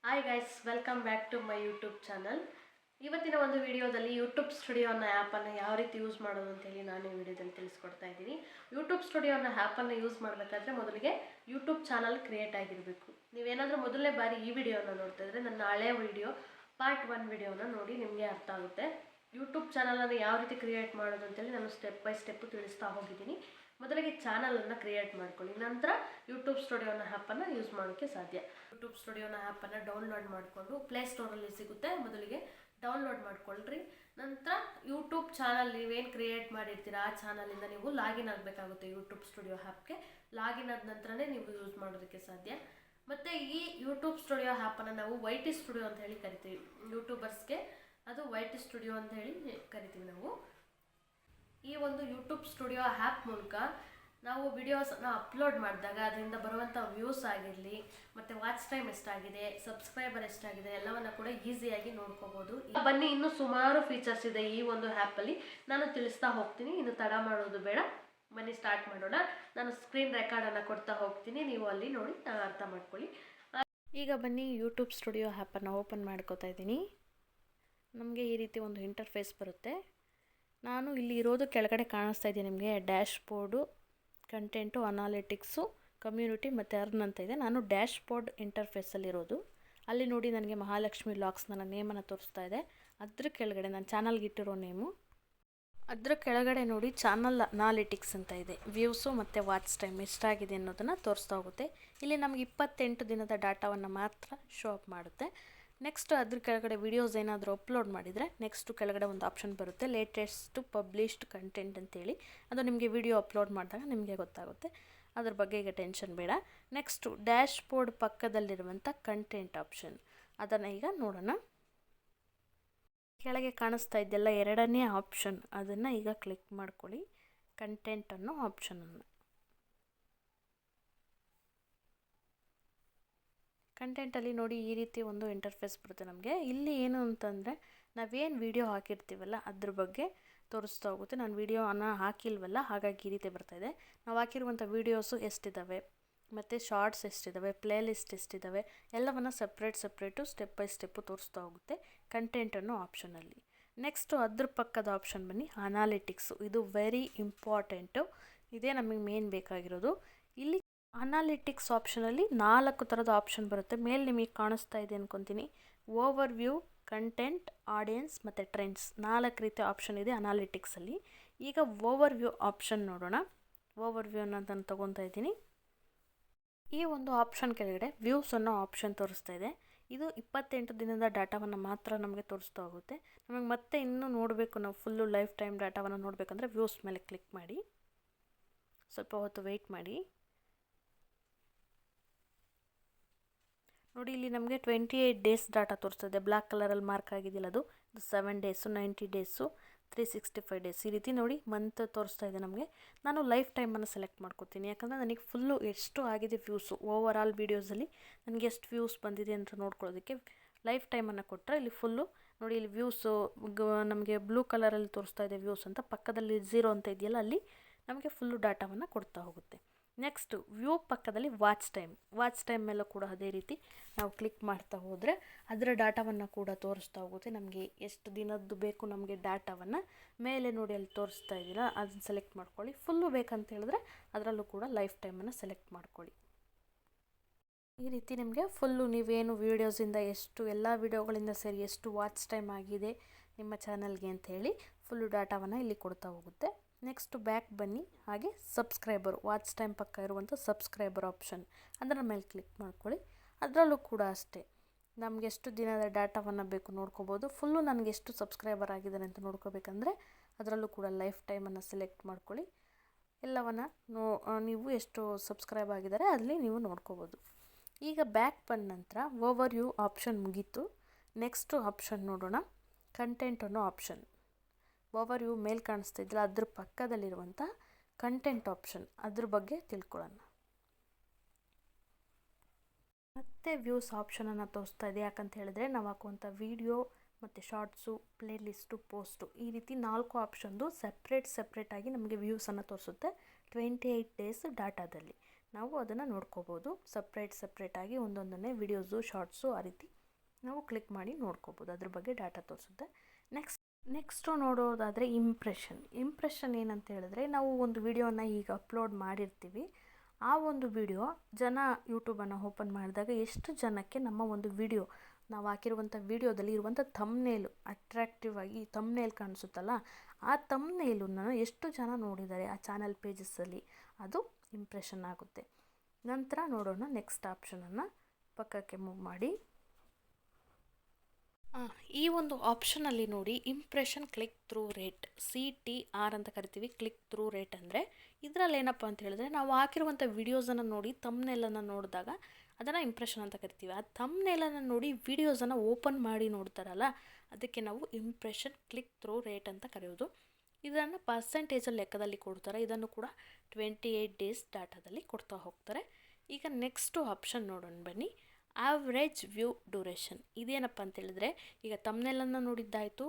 Hi guys, welcome back to my YouTube channel. ಇವತ್ತಿನ ಒಂದು ವಿಡಿಯೋದಲ್ಲಿ ಯೂಟ್ಯೂಬ್ ಸ್ಟುಡಿಯೋ ಅನ್ನೋ ಆ್ಯಪನ್ನು ಯಾವ ರೀತಿ ಯೂಸ್ ಮಾಡೋದು ಅಂತೇಳಿ ನಾನು ಈ ವಿಡಿಯೋದಲ್ಲಿ ತಿಳಿಸ್ಕೊಡ್ತಾ ಇದ್ದೀನಿ. ಯೂಟ್ಯೂಬ್ ಸ್ಟುಡಿಯೋ ಅನ್ನೋ ಆ್ಯಪನ್ನು ಯೂಸ್ ಮಾಡಬೇಕಾದ್ರೆ ಮೊದಲಿಗೆ ಯೂಟ್ಯೂಬ್ ಚಾನಲ್ ಕ್ರಿಯೇಟ್ ಆಗಿರಬೇಕು. ನೀವೇನಾದರೂ ಮೊದಲನೇ ಬಾರಿ ಈ ವಿಡಿಯೋನ ನೋಡ್ತಾ ಇದ್ದರೆ ನನ್ನ ಹಳೆಯ ವಿಡಿಯೋ ಪಾರ್ಟ್ 1 ವಿಡಿಯೋನ ನೋಡಿ, ನಿಮಗೆ ಅರ್ಥ ಆಗುತ್ತೆ. ಯೂಟ್ಯೂಬ್ ಚಾನಲನ್ನು ಯಾವ ರೀತಿ ಕ್ರಿಯೇಟ್ ಮಾಡೋದು ಅಂತೇಳಿ ನಾನು ಸ್ಟೆಪ್ ಬೈ ಸ್ಟೆಪ್ಪು ತಿಳಿಸ್ತಾ ಹೋಗಿದ್ದೀನಿ. ಮೊದಲಿಗೆ ಚಾನಲನ್ನು ಕ್ರಿಯೇಟ್ ಮಾಡ್ಕೊಳ್ಳಿ, ನಂತರ ಯೂಟ್ಯೂಬ್ ಸ್ಟುಡಿಯೋನ ಆ್ಯಪನ್ನು ಯೂಸ್ ಮಾಡೋಕ್ಕೆ ಸಾಧ್ಯ. ಯೂಟ್ಯೂಬ್ ಸ್ಟುಡಿಯೋನ ಆ್ಯಪನ್ನು ಡೌನ್ಲೋಡ್ ಮಾಡಿಕೊಂಡು ಪ್ಲೇಸ್ಟೋರಲ್ಲಿ ಸಿಗುತ್ತೆ, ಮೊದಲಿಗೆ ಡೌನ್ಲೋಡ್ ಮಾಡ್ಕೊಳ್ರಿ. ನಂತರ ಯೂಟ್ಯೂಬ್ ಚಾನಲ್ ನೀವೇನು ಕ್ರಿಯೇಟ್ ಮಾಡಿರ್ತೀರ ಆ ಚಾನಲಿಂದ ನೀವು ಲಾಗಿನ್ ಆಗಬೇಕಾಗುತ್ತೆ. ಯೂಟ್ಯೂಬ್ ಸ್ಟುಡಿಯೋ ಆ್ಯಪ್ಗೆ ಲಾಗಿನ್ ಆದ ನಂತರನೇ ನೀವು ಯೂಸ್ ಮಾಡೋದಕ್ಕೆ ಸಾಧ್ಯ. ಮತ್ತು ಈ ಯೂಟ್ಯೂಬ್ ಸ್ಟುಡಿಯೋ ಆ್ಯಪನ್ನು ನಾವು YT ಸ್ಟುಡಿಯೋ ಅಂತ ಹೇಳಿ ಕರಿತೀವಿ. ಯೂಟ್ಯೂಬರ್ಸ್ಗೆ ಅದು YT ಸ್ಟುಡಿಯೋ ಅಂತ ಹೇಳಿ ಕರಿತೀವಿ ನಾವು. ಈ ಒಂದು ಯೂಟ್ಯೂಬ್ ಸ್ಟುಡಿಯೋ ಆ್ಯಪ್ ಮೂಲಕ ನಾವು ವಿಡಿಯೋಸನ್ನು ಅಪ್ಲೋಡ್ ಮಾಡಿದಾಗ ಅದರಿಂದ ಬರುವಂಥ ವ್ಯೂಸ್ ಆಗಿರಲಿ, ಮತ್ತು ವಾಚ್ ಟೈಮ್ ಎಷ್ಟಾಗಿದೆ, ಸಬ್ಸ್ಕ್ರೈಬರ್ ಎಷ್ಟಾಗಿದೆ ಎಲ್ಲವನ್ನು ಕೂಡ ಈಸಿಯಾಗಿ ನೋಡ್ಕೋಬೋದು. ಬನ್ನಿ, ಇನ್ನೂ ಸುಮಾರು ಫೀಚರ್ಸ್ ಇದೆ ಈ ಒಂದು ಆ್ಯಪಲ್ಲಿ, ನಾನು ತಿಳಿಸ್ತಾ ಹೋಗ್ತೀನಿ. ಇನ್ನು ತಡ ಮಾಡೋದು ಬೇಡ, ಬನ್ನಿ ಸ್ಟಾರ್ಟ್ ಮಾಡೋಣ. ನಾನು ಸ್ಕ್ರೀನ್ ರೆಕಾರ್ಡನ್ನು ಕೊಡ್ತಾ ಹೋಗ್ತೀನಿ, ನೀವು ಅಲ್ಲಿ ನೋಡಿ ಅರ್ಥ ಮಾಡ್ಕೊಳ್ಳಿ. ಈಗ ಬನ್ನಿ, ಯೂಟ್ಯೂಬ್ ಸ್ಟುಡಿಯೋ ಆ್ಯಪನ್ನು ಓಪನ್ ಮಾಡ್ಕೋತಾ ಇದ್ದೀನಿ. ನಮಗೆ ಈ ರೀತಿ ಒಂದು ಇಂಟರ್ಫೇಸ್ ಬರುತ್ತೆ. ನಾನು ಇಲ್ಲಿ ಇರೋದು ಕೆಳಗಡೆ ಕಾಣಿಸ್ತಾ ಇದೆ ನಿಮಗೆ dash board, content, analytics, community ಮತ್ತು ಅರ್ನ್ ಅಂತ ಇದೆ. ನಾನು ಡ್ಯಾಶ್ ಬೋರ್ಡ್ ಇಂಟರ್ಫೇಸಲ್ಲಿರೋದು. ಅಲ್ಲಿ ನೋಡಿ ನನಗೆ ಮಹಾಲಕ್ಷ್ಮಿ ಲಾಕ್ಸ್ ನನ್ನ ನೇಮನ್ನು ತೋರಿಸ್ತಾ ಇದೆ. ಅದ್ರ ಕೆಳಗಡೆ ನನ್ನ ಚಾನಲ್ಗೆ ಇಟ್ಟಿರೋ ನೇಮು, ಅದ್ರ ಕೆಳಗಡೆ ನೋಡಿ ಚಾನಲ್ ಅನಾಲಿಟಿಕ್ಸ್ ಅಂತ ಇದೆ. ವ್ಯೂಸು ಮತ್ತು ವಾಚ್ ಟೈಮ್ ಎಷ್ಟಾಗಿದೆ ಅನ್ನೋದನ್ನು ತೋರಿಸ್ತಾ ಹೋಗುತ್ತೆ. ಇಲ್ಲಿ ನಮಗೆ 28 ದಿನದ ಡಾಟಾವನ್ನು ಮಾತ್ರ ಶೋ ಅಪ್ ಮಾಡುತ್ತೆ. ನೆಕ್ಸ್ಟ್ ಅದ್ರ ಕೆಳಗಡೆ ವಿಡಿಯೋಸ್ ಏನಾದರೂ ಅಪ್ಲೋಡ್ ಮಾಡಿದರೆ ನೆಕ್ಸ್ಟು ಕೆಳಗಡೆ ಒಂದು ಆಪ್ಷನ್ ಬರುತ್ತೆ, ಲೇಟೆಸ್ಟ್ ಪಬ್ಲಿಷ್ಡ್ ಕಂಟೆಂಟ್ ಅಂತೇಳಿ. ಅದು ನಿಮಗೆ ವಿಡಿಯೋ ಅಪ್ಲೋಡ್ ಮಾಡಿದಾಗ ನಿಮಗೆ ಗೊತ್ತಾಗುತ್ತೆ, ಅದ್ರ ಬಗ್ಗೆ ಈಗ ಟೆನ್ಷನ್ ಬೇಡ. ನೆಕ್ಸ್ಟು ಡ್ಯಾಶ್ ಬೋರ್ಡ್ ಪಕ್ಕದಲ್ಲಿರುವಂಥ ಕಂಟೆಂಟ್ ಆಪ್ಷನ್, ಅದನ್ನು ಈಗ ನೋಡೋಣ. ಕೆಳಗೆ ಕಾಣಿಸ್ತಾ ಇದೆಯಲ್ಲ ಎರಡನೇ ಆಪ್ಷನ್, ಅದನ್ನು ಈಗ ಕ್ಲಿಕ್ ಮಾಡ್ಕೊಳ್ಳಿ, ಕಂಟೆಂಟ್ ಅನ್ನೋ ಆಪ್ಷನನ್ನು. ಕಂಟೆಂಟಲ್ಲಿ ನೋಡಿ ಈ ರೀತಿ ಒಂದು ಇಂಟರ್ಫೇಸ್ ಬರುತ್ತೆ ನಮಗೆ. ಇಲ್ಲಿ ಏನು ಅಂತಂದರೆ ನಾವೇನು ವೀಡಿಯೋ ಹಾಕಿರ್ತೀವಲ್ಲ ಅದ್ರ ಬಗ್ಗೆ ತೋರಿಸ್ತಾ ಹೋಗುತ್ತೆ. ನಾನು ವೀಡಿಯೋನ ಹಾಕಿಲ್ವಲ್ಲ, ಹಾಗಾಗಿ ಈ ರೀತಿ ಬರ್ತಾಯಿದೆ. ನಾವು ಹಾಕಿರುವಂಥ ವೀಡಿಯೋಸು ಎಷ್ಟಿದ್ದಾವೆ, ಮತ್ತು ಶಾರ್ಟ್ಸ್ ಎಷ್ಟಿದ್ದಾವೆ, ಪ್ಲೇ ಲಿಸ್ಟ್ ಎಷ್ಟಿದ್ದಾವೆ ಎಲ್ಲವನ್ನು ಸಪ್ರೇಟು ಸ್ಟೆಪ್ ಬೈ ಸ್ಟೆಪ್ಪು ತೋರಿಸ್ತಾ ಹೋಗುತ್ತೆ ಕಂಟೆಂಟ್ ಅನ್ನೋ ಆಪ್ಷನಲ್ಲಿ. ನೆಕ್ಸ್ಟು ಅದ್ರ ಪಕ್ಕದ ಆಪ್ಷನ್ ಬನ್ನಿ, ಅನಾಲಿಟಿಕ್ಸು. ಇದು ವೆರಿ ಇಂಪಾರ್ಟೆಂಟು, ಇದೇ ನಮಗೆ ಮೇನ್ ಬೇಕಾಗಿರೋದು. ಇಲ್ಲಿ ಅನಾಲಿಟಿಕ್ಸ್ ಆಪ್ಷನಲ್ಲಿ 4 ಥರದ ಆಪ್ಷನ್ ಬರುತ್ತೆ. ಮೇಲೆ ನಿಮಗೆ ಕಾಣಿಸ್ತಾ ಇದೆ ಅಂದ್ಕೊತೀನಿ. ಓವರ್ ವ್ಯೂ, ಕಂಟೆಂಟ್, ಆಡಿಯನ್ಸ್ ಮತ್ತು ಟ್ರೆಂಡ್ಸ್, 4 ರೀತಿಯ ಆಪ್ಷನ್ ಇದೆ ಅನಾಲಿಟಿಕ್ಸಲ್ಲಿ. ಈಗ ಓವರ್ ವ್ಯೂ ಆಪ್ಷನ್ ನೋಡೋಣ. ಓವರ್ ವ್ಯೂ ಅನ್ನೋದನ್ನು ತೊಗೊತಾ ಇದ್ದೀನಿ. ಈ ಒಂದು ಆಪ್ಷನ್ ಕೆಳಗಡೆ ವ್ಯೂಸ್ ಅನ್ನೋ ಆಪ್ಷನ್ ತೋರಿಸ್ತಾ ಇದೆ. ಇದು 28 ದಿನದ ಡಾಟಾವನ್ನು ಮಾತ್ರ ನಮಗೆ ತೋರಿಸ್ತಾ ಹೋಗುತ್ತೆ. ನಮಗೆ ಮತ್ತೆ ಇನ್ನೂ ನೋಡಬೇಕು, ನಾವು ಫುಲ್ಲು ಲೈಫ್ ಟೈಮ್ ಡಾಟಾವನ್ನು ನೋಡಬೇಕಂದ್ರೆ ವ್ಯೂಸ್ ಮೇಲೆ ಕ್ಲಿಕ್ ಮಾಡಿ, ಸ್ವಲ್ಪ ಹೊತ್ತು ವೆಯ್ಟ್ ಮಾಡಿ. ನೋಡಿ ಇಲ್ಲಿ ನಮಗೆ 28 ಡೇಸ್ ಡಾಟಾ ತೋರಿಸ್ತದೆ. ಬ್ಲ್ಯಾಕ್ ಕಲರಲ್ಲಿ ಮಾರ್ಕ್ ಆಗಿದೆಯಲ್ಲ, ಅದು 7 ಡೇಸು, 90 ಡೇಸು, 365 ಡೇಸ್, ಈ ರೀತಿ ನೋಡಿ ಮಂತ್ ತೋರಿಸ್ತಾ ಇದೆ ನಮಗೆ. ನಾನು ಲೈಫ್ ಟೈಮನ್ನು ಸೆಲೆಕ್ಟ್ ಮಾಡ್ಕೊತೀನಿ, ಯಾಕಂದರೆ ನನಗೆ ಫುಲ್ಲು ಎಷ್ಟು ಆಗಿದೆ ವ್ಯೂಸು, ಓವರ್ ಆಲ್ ವೀಡಿಯೋಸಲ್ಲಿ ನನಗೆ ಎಷ್ಟು ವ್ಯೂಸ್ ಬಂದಿದೆ ಅಂತ ನೋಡ್ಕೊಳ್ಳೋದಕ್ಕೆ ಲೈಫ್ ಟೈಮನ್ನು ಕೊಟ್ಟರೆ ಇಲ್ಲಿ ಫುಲ್ಲು ನೋಡಿ, ಇಲ್ಲಿ ವ್ಯೂಸು ನಮಗೆ ಬ್ಲೂ ಕಲರಲ್ಲಿ ತೋರಿಸ್ತಾ ಇದೆ ವ್ಯೂಸ್ ಅಂತ. ಪಕ್ಕದಲ್ಲಿ 0 ಅಂತ ಇದೆಯಲ್ಲ, ಅಲ್ಲಿ ನಮಗೆ ಫುಲ್ಲು ಡಾಟಾವನ್ನು ಕೊಡ್ತಾ ಹೋಗುತ್ತೆ. ನೆಕ್ಸ್ಟು ವ್ಯೂ ಪಕ್ಕದಲ್ಲಿ ವಾಚ್ ಟೈಮ್ ಮೇಲೂ ಕೂಡ ಅದೇ ರೀತಿ ನಾವು ಕ್ಲಿಕ್ ಮಾಡ್ತಾ ಹೋದರೆ ಅದರ ಡಾಟಾವನ್ನು ಕೂಡ ತೋರಿಸ್ತಾ ಹೋಗುತ್ತೆ. ನಮಗೆ ಎಷ್ಟು ದಿನದ್ದು ಬೇಕು ನಮಗೆ ಡಾಟಾವನ್ನು ಮೇಲೆ ನೋಡಿ ಅಲ್ಲಿ ತೋರಿಸ್ತಾ ಇದ್ದೀರಾ, ಅದನ್ನು ಸೆಲೆಕ್ಟ್ ಮಾಡ್ಕೊಳ್ಳಿ. ಫುಲ್ಲು ಬೇಕಂತ ಹೇಳಿದ್ರೆ ಅದರಲ್ಲೂ ಕೂಡ ಲೈಫ್ ಟೈಮನ್ನು ಸೆಲೆಕ್ಟ್ ಮಾಡ್ಕೊಳ್ಳಿ. ಈ ರೀತಿ ನಿಮಗೆ ಫುಲ್ಲು ನೀವೇನು ವೀಡಿಯೋಸಿಂದ ಎಷ್ಟು ಎಲ್ಲ ವೀಡಿಯೋಗಳಿಂದ ಸೇರಿ ಎಷ್ಟು ವಾಚ್ ಟೈಮ್ ಆಗಿದೆ ನಿಮ್ಮ ಚಾನಲ್ಗೆ ಅಂತ ಹೇಳಿ ಫುಲ್ಲು ಡಾಟಾವನ್ನು ಇಲ್ಲಿ ಕೊಡ್ತಾ ಹೋಗುತ್ತೆ. ನೆಕ್ಸ್ಟ್ ಬ್ಯಾಕ್ ಬನ್ನಿ. ಹಾಗೆ ಸಬ್ಸ್ಕ್ರೈಬರ್, ವಾಚ್ ಟೈಮ್ ಪಕ್ಕ ಇರುವಂಥ ಸಬ್ಸ್ಕ್ರೈಬರ್ ಆಪ್ಷನ್, ಅದರ ಮೇಲೆ ಕ್ಲಿಕ್ ಮಾಡ್ಕೊಳ್ಳಿ. ಅದರಲ್ಲೂ ಕೂಡ ಅಷ್ಟೇ ನಮಗೆ ಎಷ್ಟು ದಿನದ ಡಾಟಾವನ್ನು ಬೇಕು ನೋಡ್ಕೋಬೋದು. ಫುಲ್ಲು ನನಗೆ ಎಷ್ಟು ಸಬ್ಸ್ಕ್ರೈಬರ್ ಆಗಿದ್ದಾರೆ ಅಂತ ನೋಡ್ಕೋಬೇಕಂದ್ರೆ ಅದರಲ್ಲೂ ಕೂಡ ಲೈಫ್ ಟೈಮನ್ನು ಸೆಲೆಕ್ಟ್ ಮಾಡ್ಕೊಳ್ಳಿ. ಎಲ್ಲವನ್ನು ನೀವು ಎಷ್ಟು ಸಬ್ಸ್ಕ್ರೈಬ್ ಆಗಿದ್ದಾರೆ ಅಲ್ಲಿ ನೀವು ನೋಡ್ಕೋಬೋದು. ಈಗ ಬ್ಯಾಕ್ ಬಂದ ನಂತರ ಓವರ್ ವ್ಯೂ ಆಪ್ಷನ್ ಮುಗೀತು. ನೆಕ್ಸ್ಟು ಆಪ್ಷನ್ ನೋಡೋಣ, ಕಂಟೆಂಟ್ ಅನ್ನೋ ಆಪ್ಷನ್. ಓವರ್ ವ್ಯೂ ಮೇಲೆ ಕಾಣಿಸ್ತಾ ಇದ್ದಿಲ್ಲ, ಅದ್ರ ಪಕ್ಕದಲ್ಲಿರುವಂಥ ಕಂಟೆಂಟ್ ಆಪ್ಷನ್, ಅದ್ರ ಬಗ್ಗೆ ತಿಳ್ಕೊಳ್ಳೋಣ. ಮತ್ತೆ ವ್ಯೂಸ್ ಆಪ್ಷನನ್ನು ತೋರಿಸ್ತಾ ಇದೆ. ಯಾಕಂತ ಹೇಳಿದ್ರೆ ನಾವು ಹಾಕುವಂಥ ವೀಡಿಯೋ ಮತ್ತು ಶಾರ್ಟ್ಸು, ಪ್ಲೇ ಲಿಸ್ಟು, ಪೋಸ್ಟು, ಈ ರೀತಿ 4 ಆಪ್ಷನ್ದು ಸಪ್ರೇಟಾಗಿ ನಮಗೆ ವ್ಯೂಸನ್ನು ತೋರಿಸುತ್ತೆ 28 ಡೇಸ್ ಡಾಟಾದಲ್ಲಿ. ನಾವು ಅದನ್ನು ನೋಡ್ಕೋಬೋದು. ಸಪ್ರೇಟಾಗಿ ಒಂದೊಂದನ್ನೇ ವಿಡಿಯೋಸು, ಶಾರ್ಟ್ಸು ಆ ರೀತಿ ನಾವು ಕ್ಲಿಕ್ ಮಾಡಿ ನೋಡ್ಕೋಬೋದು. ಅದ್ರ ಬಗ್ಗೆ ಡಾಟಾ ತೋರಿಸುತ್ತೆ. ನೆಕ್ಸ್ಟು ನೋಡೋದಾದರೆ ಇಂಪ್ರೆಷನ್ ಏನಂತ ಹೇಳಿದ್ರೆ, ನಾವು ಒಂದು ವಿಡಿಯೋನ ಈಗ ಅಪ್ಲೋಡ್ ಮಾಡಿರ್ತೀವಿ. ಆ ಒಂದು ವಿಡಿಯೋ ಜನ ಯೂಟ್ಯೂಬನ್ನು ಓಪನ್ ಮಾಡಿದಾಗ ಎಷ್ಟು ಜನಕ್ಕೆ ನಮ್ಮ ಒಂದು ವಿಡಿಯೋ, ನಾವು ಹಾಕಿರುವಂಥ ವಿಡಿಯೋದಲ್ಲಿ ಇರುವಂಥ ಥಂಬ್ನೇಲು ಅಟ್ರಾಕ್ಟಿವ್ ಆಗಿ ಥಂಬ್ನೇಲ್ ಕಾಣಿಸುತ್ತಲ್ಲ, ಆ ಥಂಬ್ನೇಲನ್ನು ಎಷ್ಟು ಜನ ನೋಡಿದ್ದಾರೆ ಆ ಚಾನಲ್ ಪೇಜಸ್ಸಲ್ಲಿ, ಅದು ಇಂಪ್ರೆಷನ್ ಆಗುತ್ತೆ. ನಂತರ ನೋಡೋಣ ನೆಕ್ಸ್ಟ್ ಆಪ್ಷನನ್ನು ಪಕ್ಕಕ್ಕೆ ಮೂವ್ ಮಾಡಿ. ಈ ಒಂದು ಆಪ್ಷನಲ್ಲಿ ನೋಡಿ, impression click through rate, CTR ಅಂತ ಕರಿತೀವಿ. ಕ್ಲಿಕ್ ಥ್ರೂ ರೇಟ್ ಅಂದರೆ ಇದರಲ್ಲಿ ಏನಪ್ಪ ಅಂತ ಹೇಳಿದ್ರೆ, ನಾವು ಹಾಕಿರುವಂಥ ವಿಡಿಯೋಸನ್ನು ನೋಡಿ ಥಂಬ್ನೇಲನ್ನು ನೋಡಿದಾಗ ಅದನ್ನು ಇಂಪ್ರೆಷನ್ ಅಂತ ಕರಿತೀವಿ. ಆ ಥಂಬ್ನೇಲನ್ನು ನೋಡಿ ವಿಡಿಯೋಸನ್ನು ಓಪನ್ ಮಾಡಿ ನೋಡ್ತಾರಲ್ಲ, ಅದಕ್ಕೆ ನಾವು ಇಂಪ್ರೆಷನ್ ಕ್ಲಿಕ್ ಥ್ರೂ ರೇಟ್ ಅಂತ ಕರೆಯೋದು. ಇದನ್ನು ಪರ್ಸೆಂಟೇಜಲ್ಲಿ ಲೆಕ್ಕದಲ್ಲಿ ಕೊಡ್ತಾರೆ. ಇದನ್ನು ಕೂಡ 28 ಡೇಸ್ ಡಾಟಾದಲ್ಲಿ ಕೊಡ್ತಾ ಹೋಗ್ತಾರೆ. ಈಗ ನೆಕ್ಸ್ಟು ಆಪ್ಷನ್ ನೋಡೋಣ ಬನ್ನಿ. Average view duration. ಇದೇನಪ್ಪ ಅಂತ ಹೇಳಿದ್ರೆ, ಈಗ ಥಂಬ್ನೇಲನ್ನು ನೋಡಿದ್ದಾಯಿತು,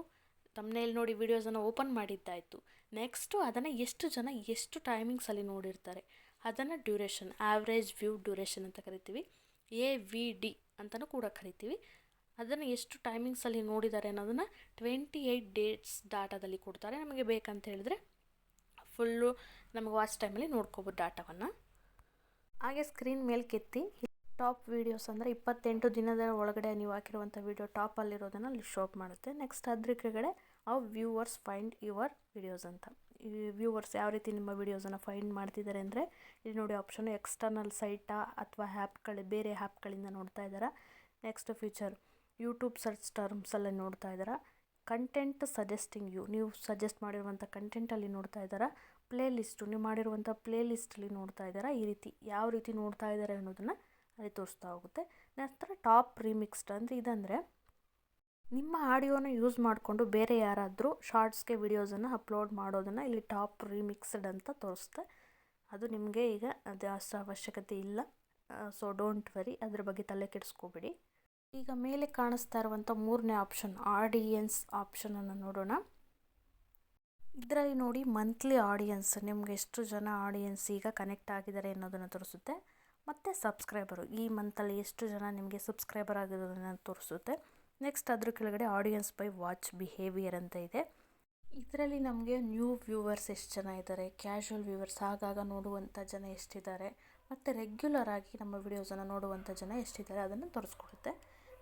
ಥಂಬ್ನೇಲ್ ನೋಡಿ ವಿಡಿಯೋಸನ್ನು ಓಪನ್ ಮಾಡಿದ್ದಾಯಿತು. ನೆಕ್ಸ್ಟು ಅದನ್ನು ಎಷ್ಟು ಜನ ಎಷ್ಟು ಟೈಮಿಂಗ್ಸಲ್ಲಿ ನೋಡಿರ್ತಾರೆ ಅದನ್ನು ಡ್ಯೂರೇಷನ್, ಆವ್ರೇಜ್ ವ್ಯೂ ಡ್ಯೂರೇಷನ್ ಅಂತ ಕರಿತೀವಿ. AVD ಅಂತಲೂ ಕೂಡ ಕರಿತೀವಿ. ಅದನ್ನು ಎಷ್ಟು ಟೈಮಿಂಗ್ಸಲ್ಲಿ ನೋಡಿದ್ದಾರೆ ಅನ್ನೋದನ್ನು 28 ಡೇಸ್ ಡಾಟಾದಲ್ಲಿ ಕೊಡ್ತಾರೆ. ನಮಗೆ ಬೇಕಂತ ಹೇಳಿದ್ರೆ ಫುಲ್ಲು ನಮಗೆ ವಾಚ್ ಟೈಮಲ್ಲಿ ನೋಡ್ಕೋಬೋದು ಡಾಟಾವನ್ನು. ಹಾಗೆ ಸ್ಕ್ರೀನ್ ಮೇಲೆ ಕೆತ್ತಿ ಟಾಪ್ ವೀಡಿಯೋಸ್ ಅಂದರೆ 28 ದಿನದ ಒಳಗಡೆ ನೀವು ಹಾಕಿರುವಂಥ ವೀಡಿಯೋ ಟಾಪಲ್ಲಿರೋದನ್ನು ಅಲ್ಲಿ ಶೋಪ್ ಮಾಡುತ್ತೆ. ನೆಕ್ಸ್ಟ್ ಅದ್ರ ಕೆಳಗಡೆ ವ್ಯೂವರ್ಸ್ ಫೈಂಡ್ ಯುವರ್ ವಿಡಿಯೋಸ್ ಅಂತ. ಈ ವ್ಯೂವರ್ಸ್ ಯಾವ ರೀತಿ ನಿಮ್ಮ ವಿಡಿಯೋಸನ್ನು ಫೈಂಡ್ ಮಾಡ್ತಿದ್ದಾರೆ ಅಂದರೆ, ಇಲ್ಲಿ ನೋಡಿ ಆಪ್ಷನ್ ಎಕ್ಸ್ಟರ್ನಲ್ ಸೈಟಾ ಅಥವಾ ಬೇರೆ ಆ್ಯಪ್ಗಳಿಂದ ನೋಡ್ತಾ ಇದ್ದಾರಾ. ನೆಕ್ಸ್ಟ್ ಫೀಚರ್ ಯೂಟ್ಯೂಬ್ ಸರ್ಚ್ ಟರ್ಮ್ಸಲ್ಲಿ ನೋಡ್ತಾ ಇದ್ದಾರಾ. ಕಂಟೆಂಟ್ ಸಜೆಸ್ಟಿಂಗ್ ಯು, ನೀವು ಸಜೆಸ್ಟ್ ಮಾಡಿರುವಂಥ ಕಂಟೆಂಟಲ್ಲಿ ನೋಡ್ತಾ ಇದ್ದಾರಾ. ಪ್ಲೇ ಲಿಸ್ಟು, ನೀವು ಮಾಡಿರುವಂಥ ಪ್ಲೇ ಲಿಸ್ಟಲ್ಲಿ ನೋಡ್ತಾ ಇದ್ದಾರಾ. ಈ ರೀತಿ ಯಾವ ರೀತಿ ನೋಡ್ತಾ ಇದ್ದಾರೆ ಅನ್ನೋದನ್ನು ಅಲ್ಲಿ ತೋರಿಸ್ತಾ ಹೋಗುತ್ತೆ. ನಂತರ ಟಾಪ್ ರೀಮಿಕ್ಸ್ಡ್ ಅಂದರೆ ಇದಂದರೆ, ನಿಮ್ಮ ಆಡಿಯೋನ ಯೂಸ್ ಮಾಡಿಕೊಂಡು ಬೇರೆ ಯಾರಾದರೂ ಶಾರ್ಟ್ಸ್ಗೆ ವಿಡಿಯೋಸನ್ನು ಅಪ್ಲೋಡ್ ಮಾಡೋದನ್ನು ಇಲ್ಲಿ ಟಾಪ್ ರೀಮಿಕ್ಸ್ಡ್ ಅಂತ ತೋರಿಸುತ್ತೆ. ಅದು ನಿಮಗೆ ಈಗ ಅದು ಅಷ್ಟು ಅವಶ್ಯಕತೆ ಇಲ್ಲ. ಸೊ ಡೋಂಟ್ ವರಿ, ಅದ್ರ ಬಗ್ಗೆ ತಲೆ ಕೆಡಿಸ್ಕೋಬೇಡಿ. ಈಗ ಮೇಲೆ ಕಾಣಿಸ್ತಾ ಇರುವಂಥ 3ನೇ ಆಪ್ಷನ್ ಆಡಿಯನ್ಸ್ ಆಪ್ಷನನ್ನು ನೋಡೋಣ. ಇದರಲ್ಲಿ ನೋಡಿ ಮಂತ್ಲಿ ಆಡಿಯನ್ಸ್, ನಿಮಗೆ ಎಷ್ಟು ಜನ ಆಡಿಯನ್ಸ್ ಈಗ ಕನೆಕ್ಟ್ ಆಗಿದ್ದಾರೆ ಅನ್ನೋದನ್ನು ತೋರಿಸುತ್ತೆ. ಮತ್ತು ಸಬ್ಸ್ಕ್ರೈಬರು, ಈ ಮಂತಲ್ಲಿ ಎಷ್ಟು ಜನ ನಿಮಗೆ ಸಬ್ಸ್ಕ್ರೈಬರ್ ಆಗಿರೋದನ್ನು ತೋರಿಸುತ್ತೆ. ನೆಕ್ಸ್ಟ್ ಅದ್ರ ಕೆಳಗಡೆ ಆಡಿಯನ್ಸ್ ಬೈ ವಾಚ್ ಬಿಹೇವಿಯರ್ ಅಂತ ಇದೆ. ಇದರಲ್ಲಿ ನಮಗೆ ನ್ಯೂ ವ್ಯೂವರ್ಸ್ ಎಷ್ಟು ಜನ ಇದ್ದಾರೆ, ಕ್ಯಾಶುವಲ್ ವ್ಯೂವರ್ಸ್ ಆಗಾಗ ನೋಡುವಂಥ ಜನ ಎಷ್ಟಿದ್ದಾರೆ, ಮತ್ತು ರೆಗ್ಯುಲರ್ ಆಗಿ ನಮ್ಮ ವಿಡಿಯೋಸನ್ನು ನೋಡುವಂಥ ಜನ ಎಷ್ಟಿದ್ದಾರೆ ಅದನ್ನು ತೋರಿಸ್ಕೊಡುತ್ತೆ.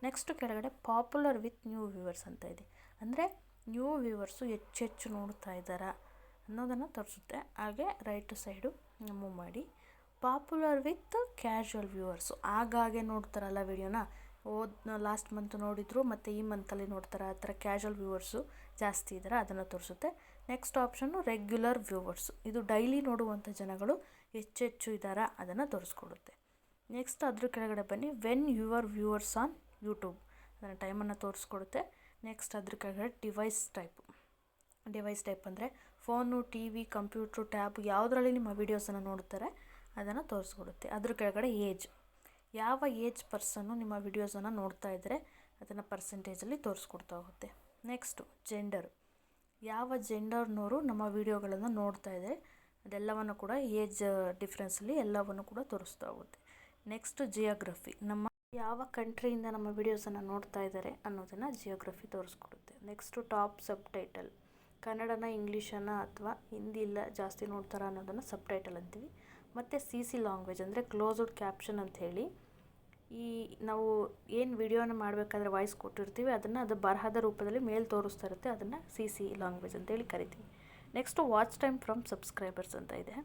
ನೆಕ್ಸ್ಟು ಕೆಳಗಡೆ ಪಾಪ್ಯುಲರ್ ವಿತ್ ನ್ಯೂ ವ್ಯೂವರ್ಸ್ ಅಂತ ಇದೆ. ಅಂದರೆ ನ್ಯೂ ವ್ಯೂವರ್ಸು ಹೆಚ್ಚು ನೋಡ್ತಾ ಇದ್ದಾರಾ ಅನ್ನೋದನ್ನು ತೋರಿಸುತ್ತೆ. ಹಾಗೆ ರೈಟ್ ಸೈಡು ಮೂವ್ ಮಾಡಿ. ಪಾಪ್ಯುಲರ್ ವಿತ್ ಕ್ಯಾಶುವಲ್ ವ್ಯೂವರ್ಸು, ಆಗಾಗೆ ನೋಡ್ತಾರಲ್ಲ ವಿಡಿಯೋನ, ಲಾಸ್ಟ್ ಮಂತ್ ನೋಡಿದ್ರು ಮತ್ತು ಈ ಮಂತಲ್ಲಿ ನೋಡ್ತಾರೆ, ಆ ಥರ ಕ್ಯಾಶುವಲ್ ವ್ಯೂವರ್ಸು ಜಾಸ್ತಿ ಇದ್ದಾರೆ ಅದನ್ನು ತೋರಿಸುತ್ತೆ. ನೆಕ್ಸ್ಟ್ ಆಪ್ಷನ್ನು ರೆಗ್ಯುಲರ್ ವ್ಯೂವರ್ಸು, ಇದು ಡೈಲಿ ನೋಡುವಂಥ ಜನಗಳು ಹೆಚ್ಚು ಇದ್ದಾರಾ ಅದನ್ನು ತೋರಿಸ್ಕೊಡುತ್ತೆ. ನೆಕ್ಸ್ಟ್ ಅದ್ರ ಕೆಳಗಡೆ ಬನ್ನಿ, when your viewers on YouTube, ಅದನ್ನು ಟೈಮನ್ನು ತೋರಿಸ್ಕೊಡುತ್ತೆ. ನೆಕ್ಸ್ಟ್ ಅದ್ರ ಕೆಳಗಡೆ ಡಿವೈಸ್ ಟೈಪ್ ಅಂದರೆ ಫೋನು, TV, ಕಂಪ್ಯೂಟ್ರು, ಟ್ಯಾಬ್ ಯಾವುದರಲ್ಲಿ ನಿಮ್ಮ ವೀಡಿಯೋಸನ್ನು ನೋಡ್ತಾರೆ ಅದನ್ನು ತೋರಿಸ್ಕೊಡುತ್ತೆ. ಅದ್ರ ಕೆಳಗಡೆ ಏಜ್, ಯಾವ ಏಜ್ ಪರ್ಸನ್ನು ನಿಮ್ಮ ವಿಡಿಯೋಸನ್ನು ನೋಡ್ತಾ ಇದ್ದರೆ ಅದನ್ನು ಪರ್ಸೆಂಟೇಜಲ್ಲಿ ತೋರಿಸ್ಕೊಡ್ತಾ ಹೋಗುತ್ತೆ. ನೆಕ್ಸ್ಟು ಜೆಂಡರ್, ಯಾವ ಜೆಂಡರ್ನವರು ನಮ್ಮ ವಿಡಿಯೋಗಳನ್ನು ನೋಡ್ತಾ ಇದ್ದಾರೆ ಅದೆಲ್ಲವನ್ನು ಕೂಡ ಏಜ್ ಡಿಫ್ರೆನ್ಸಲ್ಲಿ ಎಲ್ಲವನ್ನು ಕೂಡ ತೋರಿಸ್ತಾ ಹೋಗುತ್ತೆ. ನೆಕ್ಸ್ಟು ಜಿಯೋಗ್ರಫಿ, ನಮ್ಮ ಯಾವ ಕಂಟ್ರಿಯಿಂದ ನಮ್ಮ ವಿಡಿಯೋಸನ್ನು ನೋಡ್ತಾ ಇದ್ದಾರೆ ಅನ್ನೋದನ್ನು ಜಿಯೋಗ್ರಫಿ ತೋರಿಸ್ಕೊಡುತ್ತೆ. ನೆಕ್ಸ್ಟು ಟಾಪ್ ಸಬ್ಟೈಟಲ್, ಕನ್ನಡನ ಇಂಗ್ಲೀಷನ್ನು ಅಥವಾ ಹಿಂದಿ ಇಲ್ಲ ಜಾಸ್ತಿ ನೋಡ್ತಾರ ಅನ್ನೋದನ್ನು ಸಬ್ಟೈಟಲ್ ಅಂತೀವಿ. ಮತ್ತು CC ಲ್ಯಾಂಗ್ವೇಜ್ ಅಂದರೆ ಕ್ಲೋಸ್ಡ್ ಕ್ಯಾಪ್ಷನ್ ಅಂಥೇಳಿ, ಈ ನಾವು ಏನು ವಿಡಿಯೋನ ಮಾಡಬೇಕಾದ್ರೆ ವಾಯ್ಸ್ ಕೊಟ್ಟಿರ್ತೀವಿ ಅದನ್ನು ಅದು ಬರಹದ ರೂಪದಲ್ಲಿ ಮೇಲೆ ತೋರಿಸ್ತಾ ಇರುತ್ತೆ, ಅದನ್ನು CC ಲ್ಯಾಂಗ್ವೇಜ್ ಅಂತೇಳಿ ಕರಿತೀವಿ. Next watch time from subscribers ಅಂತ ಇದೆ.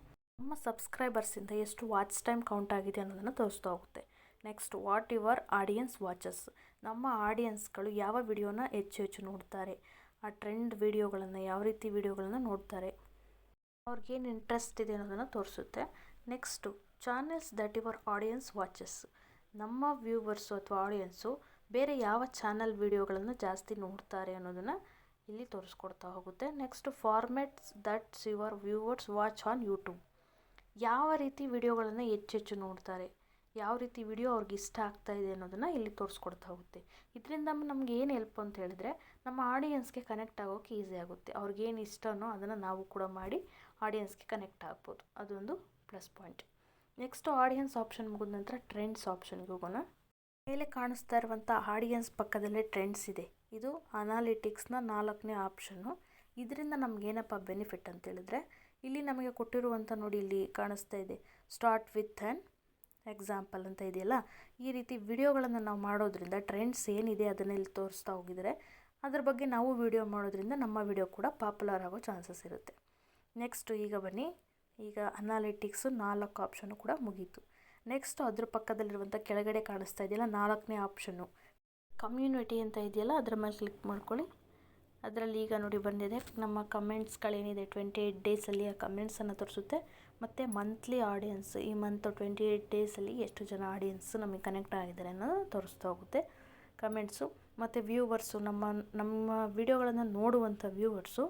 ನಮ್ಮ ಸಬ್ಸ್ಕ್ರೈಬರ್ಸಿಂದ ಎಷ್ಟು ವಾಚ್ ಟೈಮ್ ಕೌಂಟ್ ಆಗಿದೆ ಅನ್ನೋದನ್ನು ತೋರಿಸ್ತಾ ಹೋಗುತ್ತೆ. Next what your audience watches, ನಮ್ಮ ಆಡಿಯನ್ಸ್ಗಳು ಯಾವ ವಿಡಿಯೋನ ಹೆಚ್ಚು ನೋಡ್ತಾರೆ, ಆ ಟ್ರೆಂಡ್ ವಿಡಿಯೋಗಳನ್ನು ಯಾವ ರೀತಿ ವಿಡಿಯೋಗಳನ್ನು ನೋಡ್ತಾರೆ, ಅವ್ರಿಗೇನು ಇಂಟ್ರೆಸ್ಟ್ ಇದೆ ಅನ್ನೋದನ್ನು ತೋರಿಸುತ್ತೆ. Next channels that your audience watches, ನಮ್ಮ ವ್ಯೂವರ್ಸು ಅಥವಾ ಆಡಿಯನ್ಸು ಬೇರೆ ಯಾವ ಚಾನಲ್ ವಿಡಿಯೋಗಳನ್ನು ಜಾಸ್ತಿ ನೋಡ್ತಾರೆ ಅನ್ನೋದನ್ನು ಇಲ್ಲಿ ತೋರಿಸ್ಕೊಡ್ತಾ ಹೋಗುತ್ತೆ. Next formats that's your viewers watch on YouTube, ಯಾವ ರೀತಿ ವಿಡಿಯೋಗಳನ್ನು ಹೆಚ್ಚು ನೋಡ್ತಾರೆ, ಯಾವ ರೀತಿ ವಿಡಿಯೋ ಅವ್ರಿಗೆ ಇಷ್ಟ ಆಗ್ತಾ ಇದೆ ಅನ್ನೋದನ್ನು ಇಲ್ಲಿ ತೋರಿಸ್ಕೊಡ್ತಾ ಹೋಗುತ್ತೆ. ಇದರಿಂದ ನಮ್ಗೆ ಏನು ಹೆಲ್ಪ್ ಅಂತ ಹೇಳಿದ್ರೆ, ನಮ್ಮ ಆಡಿಯನ್ಸ್ಗೆ ಕನೆಕ್ಟ್ ಆಗೋಕ್ಕೆ ಈಸಿ ಆಗುತ್ತೆ. ಅವ್ರಿಗೇನು ಇಷ್ಟನೋ ಅದನ್ನು ನಾವು ಕೂಡ ಮಾಡಿ ಆಡಿಯನ್ಸ್ಗೆ ಕನೆಕ್ಟ್ ಆಗ್ಬೋದು, ಅದೊಂದು plus point. Next audience option ಮುಗಿದ ನಂತರ ಟ್ರೆಂಡ್ಸ್ ಆಪ್ಷನ್ಗೆ ಹೋಗೋಣ. ಮೇಲೆ ಕಾಣಿಸ್ತಾ ಇರುವಂಥ ಆಡಿಯನ್ಸ್ ಪಕ್ಕದಲ್ಲೇ ಟ್ರೆಂಡ್ಸ್ ಇದೆ. ಇದು ಅನಾಲಿಟಿಕ್ಸ್ನ 4ನೇ ಆಪ್ಷನ್ನು. ಇದರಿಂದ ನಮಗೇನಪ್ಪ ಬೆನಿಫಿಟ್ ಅಂತೇಳಿದ್ರೆ, ಇಲ್ಲಿ ನಮಗೆ ಕೊಟ್ಟಿರುವಂಥ ನೋಡಿ, ಇಲ್ಲಿ ಕಾಣಿಸ್ತಾ ಇದೆ ಸ್ಟಾರ್ಟ್ ವಿತ್ ಆ್ಯನ್ ಎಕ್ಸಾಂಪಲ್ ಅಂತ ಇದೆಯಲ್ಲ, ಈ ರೀತಿ ವಿಡಿಯೋಗಳನ್ನು ನಾವು ಮಾಡೋದ್ರಿಂದ ಟ್ರೆಂಡ್ಸ್ ಏನಿದೆ ಅದನ್ನು ಇಲ್ಲಿ ತೋರಿಸ್ತಾ ಹೋಗಿದರೆ ಅದ್ರ ಬಗ್ಗೆ ನಾವು ವಿಡಿಯೋ ಮಾಡೋದ್ರಿಂದ ನಮ್ಮ ವಿಡಿಯೋ ಕೂಡ ಪಾಪ್ಯುಲರ್ ಆಗೋ ಚಾನ್ಸಸ್ ಇರುತ್ತೆ. ನೆಕ್ಸ್ಟು ಈಗ ಬನ್ನಿ, ಈಗ ಅನಾಲಿಟಿಕ್ಸು 4 ಆಪ್ಷನ್ನು ಕೂಡ ಮುಗೀತು. ನೆಕ್ಸ್ಟು ಅದ್ರ ಪಕ್ಕದಲ್ಲಿರುವಂಥ ಕೆಳಗಡೆ ಕಾಣಿಸ್ತಾ ಇದೆಯಲ್ಲ 4ನೇ ಆಪ್ಷನ್ನು ಕಮ್ಯುನಿಟಿ ಅಂತ ಇದೆಯಲ್ಲ, ಅದರ ಮೇಲೆ ಕ್ಲಿಕ್ ಮಾಡ್ಕೊಳ್ಳಿ. ಅದರಲ್ಲಿ ಈಗ ನೋಡಿ ಬಂದಿದೆ ನಮ್ಮ ಕಮೆಂಟ್ಸ್ಗಳೇನಿದೆ 28 ಡೇಸಲ್ಲಿ ಆ ಕಮೆಂಟ್ಸನ್ನು ತೋರಿಸುತ್ತೆ. ಮತ್ತು ಮಂತ್ಲಿ ಆಡಿಯನ್ಸ್, ಈ ಮಂತ್ 28 ಡೇಸಲ್ಲಿ ಎಷ್ಟು ಜನ ಆಡಿಯನ್ಸ್ ನಮಗೆ ಕನೆಕ್ಟ್ ಆಗಿದ್ದಾರೆ ಅನ್ನೋದು ತೋರಿಸ್ತಾ ಹೋಗುತ್ತೆ ಕಮೆಂಟ್ಸು. ಮತ್ತು ವ್ಯೂವರ್ಸು, ನಮ್ಮ ವಿಡಿಯೋಗಳನ್ನು ನೋಡುವಂಥ ವ್ಯೂವರ್ಸು,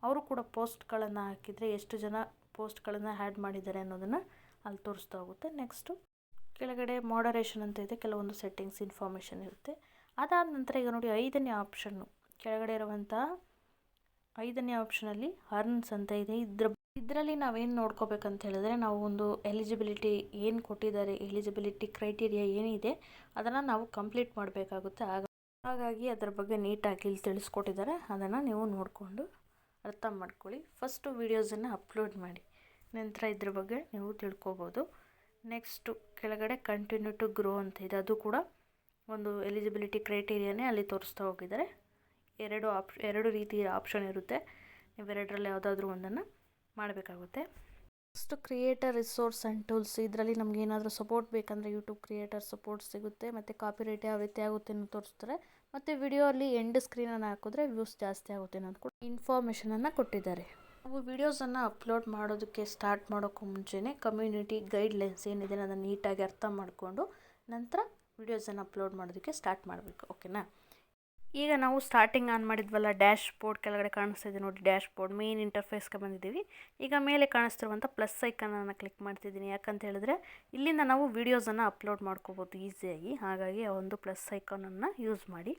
ಅವರು ಕೂಡ ಪೋಸ್ಟ್ಗಳನ್ನು ಹಾಕಿದರೆ ಎಷ್ಟು ಜನ ಪೋಸ್ಟ್ಗಳನ್ನು ಆ್ಯಡ್ ಮಾಡಿದ್ದಾರೆ ಅನ್ನೋದನ್ನು ಅಲ್ಲಿ ತೋರಿಸ್ತಾ ಹೋಗುತ್ತೆ. ನೆಕ್ಸ್ಟು ಕೆಳಗಡೆ ಮಾಡರೇಷನ್ ಅಂತ ಇದೆ, ಕೆಲವೊಂದು ಸೆಟ್ಟಿಂಗ್ಸ್ ಇನ್ಫಾರ್ಮೇಷನ್ ಇರುತ್ತೆ. ಅದಾದ ನಂತರ ಈಗ ನೋಡಿ 5ನೇ ಆಪ್ಷನ್ನು, ಕೆಳಗಡೆ ಇರುವಂಥ 5ನೇ ಆಪ್ಷನಲ್ಲಿ ಅರ್ನ್ಸ್ ಅಂತ ಇದೆ. ಇದರಲ್ಲಿ ನಾವೇನು ನೋಡ್ಕೋಬೇಕಂತ ಹೇಳಿದ್ರೆ, ನಾವು ಒಂದು ಎಲಿಜಿಬಿಲಿಟಿ ಏನು ಕೊಟ್ಟಿದ್ದಾರೆ, ಎಲಿಜಿಬಿಲಿಟಿ ಕ್ರೈಟೀರಿಯಾ ಏನಿದೆ ಅದನ್ನು ನಾವು ಕಂಪ್ಲೀಟ್ ಮಾಡಬೇಕಾಗುತ್ತೆ. ಹಾಗಾಗಿ ಅದರ ಬಗ್ಗೆ ನೀಟಾಗಿ ಇಲ್ಲಿ ತಿಳಿಸ್ಕೊಟ್ಟಿದ್ದಾರೆ, ಅದನ್ನು ನೀವು ನೋಡಿಕೊಂಡು ಅರ್ಥ ಮಾಡ್ಕೊಳ್ಳಿ. ಫಸ್ಟು ವೀಡಿಯೋಸನ್ನು ಅಪ್ಲೋಡ್ ಮಾಡಿ, ನಂತರ ಇದ್ರ ಬಗ್ಗೆ ನೀವು ತಿಳ್ಕೊಬೋದು. ನೆಕ್ಸ್ಟು ಕೆಳಗಡೆ ಕಂಟಿನ್ಯೂ ಟು ಗ್ರೋ ಅಂತ ಇದೆ, ಅದು ಕೂಡ ಒಂದು ಎಲಿಜಿಬಿಲಿಟಿ ಕ್ರೈಟೀರಿಯಾನೇ ಅಲ್ಲಿ ತೋರಿಸ್ತಾ ಹೋಗಿದ್ದಾರೆ. ಎರಡು ರೀತಿಯ ಆಪ್ಷನ್ ಇರುತ್ತೆ, ನೀವೆರಡರಲ್ಲಿ ಯಾವುದಾದ್ರೂ ಒಂದನ್ನು ಮಾಡಬೇಕಾಗುತ್ತೆ. Next creator resource and tools, ಇದರಲ್ಲಿ ನಮ್ಗೆ ಏನಾದರೂ ಸಪೋರ್ಟ್ ಬೇಕಂದರೆ ಯೂಟ್ಯೂಬ್ ಕ್ರಿಯೇಟರ್ ಸಪೋರ್ಟ್ ಸಿಗುತ್ತೆ. ಮತ್ತು ಕಾಪಿರೈಟ್ ಯಾವ ರೀತಿ ಆಗುತ್ತೆ ಅನ್ನೋ ತೋರಿಸ್ತಾರೆ. ಮತ್ತು ವಿಡಿಯೋ ಅಲ್ಲಿ ಎಂಡ್ ಸ್ಕ್ರೀನನ್ನು ಹಾಕಿದ್ರೆ ವ್ಯೂಸ್ ಜಾಸ್ತಿ ಆಗುತ್ತೆ ಅನ್ನೋದು ಕೂಡ ಇನ್ಫಾರ್ಮೇಷನನ್ನು ಕೊಟ್ಟಿದ್ದಾರೆ. ನಾವು ವೀಡಿಯೋಸನ್ನು ಅಪ್ಲೋಡ್ ಮಾಡೋದಕ್ಕೆ ಸ್ಟಾರ್ಟ್ ಮಾಡೋಕ್ಕೂ ಮುಂಚೆನೇ ಕಮ್ಯುನಿಟಿ ಗೈಡ್ಲೈನ್ಸ್ ಏನಿದೆ ಅದನ್ನು ನೀಟಾಗಿ ಅರ್ಥ ಮಾಡಿಕೊಂಡು ನಂತರ ವೀಡಿಯೋಸನ್ನು ಅಪ್ಲೋಡ್ ಮಾಡೋದಕ್ಕೆ ಸ್ಟಾರ್ಟ್ ಮಾಡಬೇಕು. ಓಕೆನಾ? ಈಗ ನಾವು ಸ್ಟಾರ್ಟಿಂಗ್ ಆನ್ ಮಾಡಿದ್ವಲ್ಲ ಡ್ಯಾಶ್ ಬೋರ್ಡ್, ಕೆಳಗಡೆ ಕಾಣಿಸ್ತಾ ಇದೆ ನೋಡಿ ಡ್ಯಾಶ್ ಬೋರ್ಡ್, ಮೇನ್ ಇಂಟರ್ಫೇಸ್ಗೆ ಬಂದಿದ್ದೀವಿ. ಈಗ ಮೇಲೆ ಕಾಣಿಸ್ತಿರುವಂಥ ಪ್ಲಸ್ ಐಕನನ್ನು ಕ್ಲಿಕ್ ಮಾಡ್ತಿದ್ದೀನಿ. ಯಾಕಂತ ಹೇಳಿದ್ರೆ ಇಲ್ಲಿಂದ ನಾವು ವೀಡಿಯೋಸನ್ನು ಅಪ್ಲೋಡ್ ಮಾಡ್ಕೋಬೋದು ಈಸಿಯಾಗಿ, ಹಾಗಾಗಿ ಆ ಒಂದು ಪ್ಲಸ್ ಐಕಾನನ್ನು ಯೂಸ್ ಮಾಡಿ.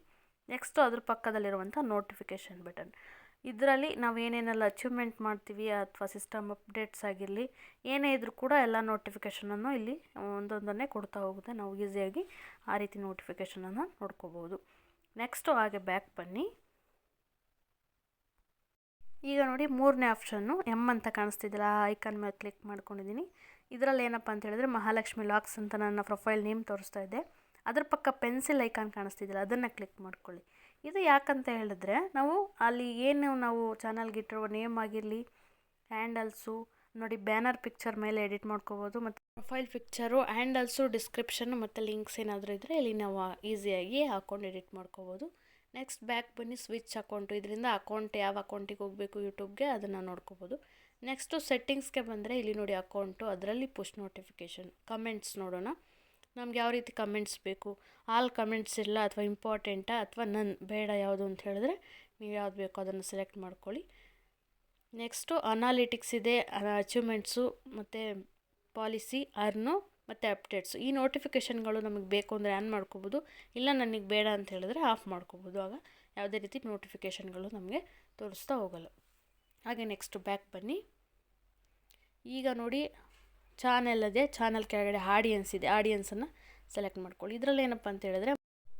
ನೆಕ್ಸ್ಟು ಅದ್ರ ಪಕ್ಕದಲ್ಲಿರುವಂಥ ನೋಟಿಫಿಕೇಷನ್ ಬಟನ್, ಇದರಲ್ಲಿ ನಾವು ಏನೇನೆಲ್ಲ ಅಚೀವ್ಮೆಂಟ್ ಮಾಡ್ತೀವಿ ಅಥವಾ ಸಿಸ್ಟಮ್ ಅಪ್ಡೇಟ್ಸ್ ಆಗಿರಲಿ ಏನೇ ಇದ್ರೂ ಕೂಡ ಎಲ್ಲ ನೋಟಿಫಿಕೇಷನನ್ನು ಇಲ್ಲಿ ಒಂದೊಂದನ್ನೇ ಕೊಡ್ತಾ ಹೋಗುತ್ತೆ. ನಾವು ಈಸಿಯಾಗಿ ಆ ರೀತಿ ನೋಟಿಫಿಕೇಷನನ್ನು ನೋಡ್ಕೋಬೋದು. ನೆಕ್ಸ್ಟು ಹಾಗೆ ಬ್ಯಾಕ್ ಬನ್ನಿ. ಈಗ ನೋಡಿ 3ನೇ ಆಪ್ಷನ್ನು ಎಮ್ ಅಂತ ಕಾಣಿಸ್ತಿದ್ದಿಲ್ಲ, ಆ ಐಕಾನ್ ಮೇಲೆ ಕ್ಲಿಕ್ ಮಾಡ್ಕೊಂಡಿದ್ದೀನಿ. ಇದರಲ್ಲಿ ಏನಪ್ಪ ಅಂತ ಹೇಳಿದ್ರೆ ಮಹಾಲಕ್ಷ್ಮಿ ಲಾಕ್ಸ್ ಅಂತ ನನ್ನ ಪ್ರೊಫೈಲ್ ನೇಮ್ ತೋರಿಸ್ತಾ ಇದೆ. ಅದ್ರ ಪಕ್ಕ ಪೆನ್ಸಿಲ್ ಐಕಾನ್ ಕಾಣಿಸ್ತಿದ್ದಿಲ್ಲ, ಅದನ್ನು ಕ್ಲಿಕ್ ಮಾಡ್ಕೊಳ್ಳಿ. ಇದು ಯಾಕಂತ ಹೇಳಿದ್ರೆ ನಾವು ಅಲ್ಲಿ ಏನು ನಾವು ಚಾನಲ್ಗೆ ಇಟ್ಟಿರುವ ನೇಮ್ ಆಗಿರಲಿ, ಹ್ಯಾಂಡಲ್ಸು ನೋಡಿ, ಬ್ಯಾನರ್ ಪಿಕ್ಚರ್ ಮೇಲೆ ಎಡಿಟ್ ಮಾಡ್ಕೋಬೋದು. ಮತ್ತು ಪ್ರೊಫೈಲ್ ಪಿಕ್ಚರು, ಹ್ಯಾಂಡಲ್ಸು, ಡಿಸ್ಕ್ರಿಪ್ಷನ್ನು ಮತ್ತು ಲಿಂಕ್ಸ್ ಏನಾದರೂ ಇದ್ದರೆ ಇಲ್ಲಿ ನಾವು ಈಸಿಯಾಗಿ ಹಾಕ್ಕೊಂಡು ಎಡಿಟ್ ಮಾಡ್ಕೋಬೋದು. ನೆಕ್ಸ್ಟ್ ಬ್ಯಾಕ್ ಬನ್ನಿ, ಸ್ವಿಚ್ ಅಕೌಂಟು, ಇದರಿಂದ ಅಕೌಂಟ್ ಯಾವ ಅಕೌಂಟಿಗೆ ಹೋಗಬೇಕು ಯೂಟ್ಯೂಬ್ಗೆ ಅದನ್ನು ನೋಡ್ಕೋಬೋದು. ನೆಕ್ಸ್ಟು ಸೆಟ್ಟಿಂಗ್ಸ್ಗೆ ಬಂದರೆ ಇಲ್ಲಿ ನೋಡಿ ಅಕೌಂಟು, ಅದರಲ್ಲಿ ಪುಷ್ ನೋಟಿಫಿಕೇಷನ್. ಕಮೆಂಟ್ಸ್ ನೋಡೋಣ, ನಮ್ಗೆ ಯಾವ ರೀತಿ ಕಮೆಂಟ್ಸ್ ಬೇಕು, ಆಲ್ ಕಮೆಂಟ್ಸ್ ಇಲ್ಲ ಅಥವಾ ಇಂಪಾರ್ಟೆಂಟಾ ಅಥವಾ ನನ್ ಬೇಡ ಯಾವುದು ಅಂತ ಹೇಳಿದ್ರೆ ನೀವು ಯಾವ್ದು ಬೇಕೋ ಅದನ್ನು ಸೆಲೆಕ್ಟ್ ಮಾಡ್ಕೊಳ್ಳಿ. ನೆಕ್ಸ್ಟು ಅನಾಲಿಟಿಕ್ಸ್ ಇದೆ, ಅಚೀವ್ಮೆಂಟ್ಸು ಮತ್ತು ಪಾಲಿಸಿ, ಅರ್ನು ಮತ್ತು ಅಪ್ಡೇಟ್ಸು. ಈ ನೋಟಿಫಿಕೇಷನ್ಗಳು ನಮಗೆ ಬೇಕು ಅಂದರೆ ಆನ್ ಮಾಡ್ಕೋಬೋದು, ಇಲ್ಲ ನನಗೆ ಬೇಡ ಅಂತ ಹೇಳಿದ್ರೆ ಆಫ್ ಮಾಡ್ಕೋಬೋದು. ಆಗ ಯಾವುದೇ ರೀತಿ ನೋಟಿಫಿಕೇಷನ್ಗಳು ನಮಗೆ ತೋರಿಸ್ತಾ ಹೋಗಲ್ಲ. ಹಾಗೆ ನೆಕ್ಸ್ಟು ಬ್ಯಾಕ್ ಬನ್ನಿ. ಈಗ ನೋಡಿ ಚಾನೆಲ್ ಅದೇ, ಚಾನಲ್ ಕೆಳಗಡೆ ಆಡಿಯನ್ಸ್ ಇದೆ, ಆಡಿಯನ್ಸನ್ನು ಸೆಲೆಕ್ಟ್ ಮಾಡ್ಕೊಳ್ಳಿ. ಇದರಲ್ಲಿ ಏನಪ್ಪ ಅಂತ ಹೇಳಿದ್ರೆ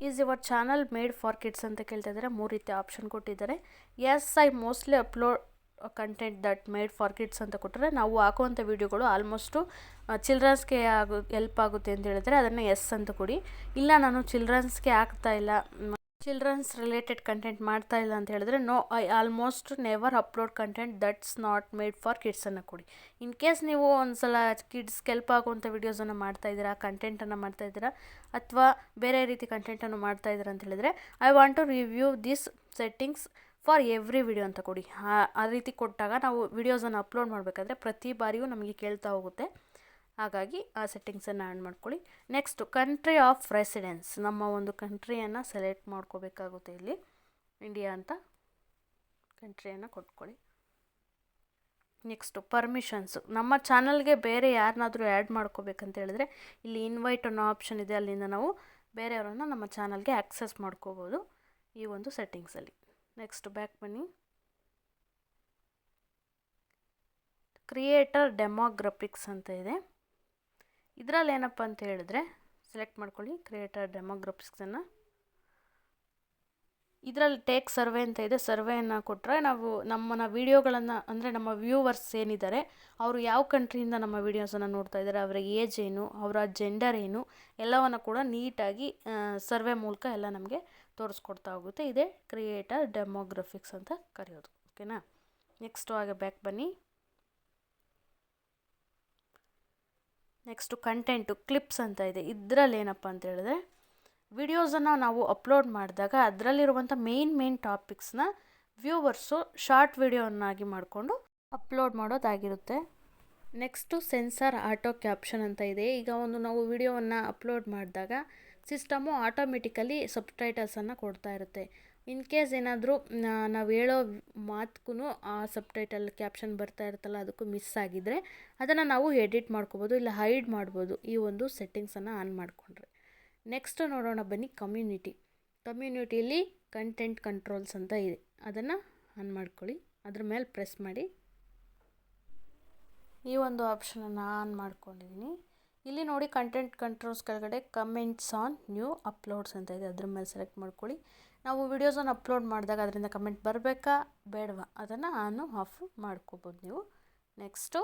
is your channel made for kids ಅಂತ ಕೇಳ್ತಾ ಇದ್ದಾರೆ. 3 ರೀತಿ ಆಪ್ಷನ್ ಕೊಟ್ಟಿದ್ದಾರೆ. Yes I mostly upload content that made for kids ಅಂತ ಕೊಟ್ಟರೆ ನಾವು ಹಾಕುವಂಥ ವೀಡಿಯೋಗಳು ಆಲ್ಮೋಸ್ಟು ಚಿಲ್ಡ್ರನ್ಸ್ಗೆ ಹೆಲ್ಪ್ ಆಗುತ್ತೆ ಅಂತ ಹೇಳಿದ್ರೆ ಅದನ್ನು ಎಸ್ ಅಂತ ಕೊಡಿ. ಇಲ್ಲ ನಾನು ಚಿಲ್ಡ್ರನ್ಸ್ಗೆ ಆಗ್ತಾಯಿಲ್ಲ, ಚಿಲ್ಡ್ರನ್ಸ್ ರಿಲೇಟೆಡ್ ಕಂಟೆಂಟ್ ಮಾಡ್ತಾ ಇಲ್ಲ ಅಂತ ಹೇಳಿದ್ರೆ no I almost never upload content that's not made for ಕಿಡ್ಸನ್ನು ಕೊಡಿ. ಇನ್ ಕೇಸ್ ನೀವು ಒಂದು ಸಲ ಕಿಡ್ಸ್ಗೆ ಹೆಲ್ಪ್ ಆಗುವಂಥ ವೀಡಿಯೋಸನ್ನು ಮಾಡ್ತಾಯಿದ್ದೀರಾ, ಕಂಟೆಂಟನ್ನು ಮಾಡ್ತಾಯಿದ್ದೀರಾ ಅಥವಾ ಬೇರೆ ರೀತಿ ಕಂಟೆಂಟನ್ನು ಮಾಡ್ತಾಯಿದ್ದೀರಾ ಅಂತ ಹೇಳಿದ್ರೆ I want to review this settings for every video ಅಂತ ಕೊಡಿ. ಆ ರೀತಿ ಕೊಟ್ಟಾಗ ನಾವು ವಿಡಿಯೋಸನ್ನು ಅಪ್ಲೋಡ್ ಮಾಡಬೇಕಾದ್ರೆ ಪ್ರತಿ ಬಾರಿಯೂ ನಮಗೆ ಕೇಳ್ತಾ ಹೋಗುತ್ತೆ. ಹಾಗಾಗಿ ಆ ಸೆಟ್ಟಿಂಗ್ಸನ್ನು ಆನ್ ಮಾಡ್ಕೊಳ್ಳಿ. ನೆಕ್ಸ್ಟು ಕಂಟ್ರಿ ಆಫ್ ರೆಸಿಡೆನ್ಸ್, ನಮ್ಮ ಒಂದು ಕಂಟ್ರಿಯನ್ನು ಸೆಲೆಕ್ಟ್ ಮಾಡ್ಕೋಬೇಕಾಗುತ್ತೆ. ಇಲ್ಲಿ ಇಂಡಿಯಾ ಅಂತ ಕಂಟ್ರಿಯನ್ನು ಕೊಟ್ಕೊಳ್ಳಿ. ನೆಕ್ಸ್ಟು ಪರ್ಮಿಷನ್ಸು, ನಮ್ಮ ಚಾನಲ್ಗೆ ಬೇರೆ ಯಾರನ್ನಾದರೂ ಆ್ಯಡ್ ಮಾಡ್ಕೋಬೇಕಂತ ಹೇಳಿದ್ರೆ ಇಲ್ಲಿ ಇನ್ವೈಟ್ ಅನ್ನೋ ಆಪ್ಷನ್ ಇದೆ, ಅಲ್ಲಿಂದ ನಾವು ಬೇರೆಯವರನ್ನು ನಮ್ಮ ಚಾನಲ್ಗೆ ಆಕ್ಸೆಸ್ ಮಾಡ್ಕೋಬೋದು ಈ ಒಂದು ಸೆಟ್ಟಿಂಗ್ಸಲ್ಲಿ. ನೆಕ್ಸ್ಟ್ ಬ್ಯಾಕ್ ಬನ್ನಿ. ಕ್ರಿಯೇಟರ್ ಡೆಮೋಗ್ರಫಿಕ್ಸ್ ಅಂತ ಇದೆ, ಇದರಲ್ಲಿ ಏನಪ್ಪ ಅಂತ ಹೇಳಿದ್ರೆ ಸೆಲೆಕ್ಟ್ ಮಾಡ್ಕೊಳ್ಳಿ ಕ್ರಿಯೇಟರ್ ಡೆಮೋಗ್ರಫಿಕ್ಸನ್ನು. ಇದರಲ್ಲಿ ಟೇಕ್ ಸರ್ವೆ ಅಂತ ಇದೆ. ಸರ್ವೆಯನ್ನು ಕೊಟ್ಟರೆ ನಾವು ನಮ್ಮನ್ನ ವೀಡಿಯೋಗಳನ್ನು ಅಂದರೆ ನಮ್ಮ ವ್ಯೂವರ್ಸ್ ಏನಿದ್ದಾರೆ ಅವರು ಯಾವ ಕಂಟ್ರಿಯಿಂದ ನಮ್ಮ ವೀಡಿಯೋಸನ್ನು ನೋಡ್ತಾ ಇದ್ದಾರೆ, ಅವರ ಏಜ್ ಏನು, ಅವರ ಜೆಂಡರ್ ಏನು ಎಲ್ಲವನ್ನು ಕೂಡ ನೀಟಾಗಿ ಸರ್ವೆ ಮೂಲಕ ಎಲ್ಲ ನಮಗೆ ತೋರಿಸ್ಕೊಡ್ತಾ ಹೋಗುತ್ತೆ. ಇದೇ ಕ್ರಿಯೇಟರ್ ಡೆಮೋಗ್ರಫಿಕ್ಸ್ ಅಂತ ಕರೆಯೋದು. ಓಕೆನಾ. ನೆಕ್ಸ್ಟು ಹಾಗೆ ಬ್ಯಾಕ್ ಬನ್ನಿ. ನೆಕ್ಸ್ಟು ಕಂಟೆಂಟು ಕ್ಲಿಪ್ಸ್ ಅಂತ ಇದೆ. ಇದರಲ್ಲಿ ಏನಪ್ಪ ಅಂತ ಹೇಳಿದ್ರೆ ವಿಡಿಯೋಸನ್ನು ನಾವು ಅಪ್ಲೋಡ್ ಮಾಡಿದಾಗ ಅದರಲ್ಲಿರುವಂಥ ಮೇನ್ ಟಾಪಿಕ್ಸ್ನ ವ್ಯೂವರ್ಸು ಶಾರ್ಟ್ ವಿಡಿಯೋನ್ನಾಗಿ ಮಾಡಿಕೊಂಡು ಅಪ್ಲೋಡ್ ಮಾಡೋದಾಗಿರುತ್ತೆ. ನೆಕ್ಸ್ಟು ಸೆನ್ಸರ್ ಆಟೋ ಕ್ಯಾಪ್ಷನ್ ಅಂತ ಇದೆ. ಈಗ ನಾವು ವಿಡಿಯೋವನ್ನು ಅಪ್ಲೋಡ್ ಮಾಡಿದಾಗ ಸಿಸ್ಟಮು ಆಟೋಮೆಟಿಕಲಿ ಸಬ್ಟೈಟಲ್ಸನ್ನು ಕೊಡ್ತಾ ಇರುತ್ತೆ. ಇನ್ ಕೇಸ್ ಏನಾದರೂ ನಾವು ಹೇಳೋ ಮಾತಕ್ಕೂ ಆ ಸಬ್ಟೈಟಲ್ ಕ್ಯಾಪ್ಷನ್ ಬರ್ತಾ ಇರುತ್ತಲ್ಲ ಅದಕ್ಕೂ ಮಿಸ್ ಆಗಿದ್ದರೆ ಅದನ್ನು ನಾವು ಎಡಿಟ್ ಮಾಡ್ಕೋಬೋದು, ಇಲ್ಲ ಹೈಡ್ ಮಾಡ್ಬೋದು ಈ ಒಂದು ಸೆಟ್ಟಿಂಗ್ಸನ್ನು ಆನ್ ಮಾಡಿಕೊಂಡ್ರೆ. ನೆಕ್ಸ್ಟ್ ನೋಡೋಣ ಬನ್ನಿ ಕಮ್ಯುನಿಟಿಯಲ್ಲಿ ಕಂಟೆಂಟ್ ಕಂಟ್ರೋಲ್ಸ್ ಅಂತ ಇದೆ. ಅದನ್ನು ಆನ್ ಮಾಡ್ಕೊಳ್ಳಿ. ಅದ್ರ ಮೇಲೆ ಪ್ರೆಸ್ ಮಾಡಿ. ಈ ಒಂದು ಆಪ್ಷನನ್ನು ಆನ್ ಮಾಡ್ಕೊಂಡಿದ್ದೀನಿ. ಇಲ್ಲಿ ನೋಡಿ ಕಂಟೆಂಟ್ ಕಂಟ್ರೋಲ್ಸ್ ಕೆಳಗಡೆ ಕಮೆಂಟ್ಸ್ ಆನ್ ನ್ಯೂ ಅಪ್ಲೋಡ್ಸ್ ಅಂತ ಇದೆ. ಅದ್ರ ಮೇಲೆ ಸೆಲೆಕ್ಟ್ ಮಾಡ್ಕೊಳ್ಳಿ. ನಾವು ವಿಡಿಯೋಸನ್ನು ಅಪ್ಲೋಡ್ ಮಾಡಿದಾಗ ಅದರಿಂದ ಕಮೆಂಟ್ ಬರಬೇಕಾ ಬೇಡವಾ ಅದನ್ನು ಆನು ಆಫ್ ಮಾಡ್ಕೋಬೋದು ನೀವು. Next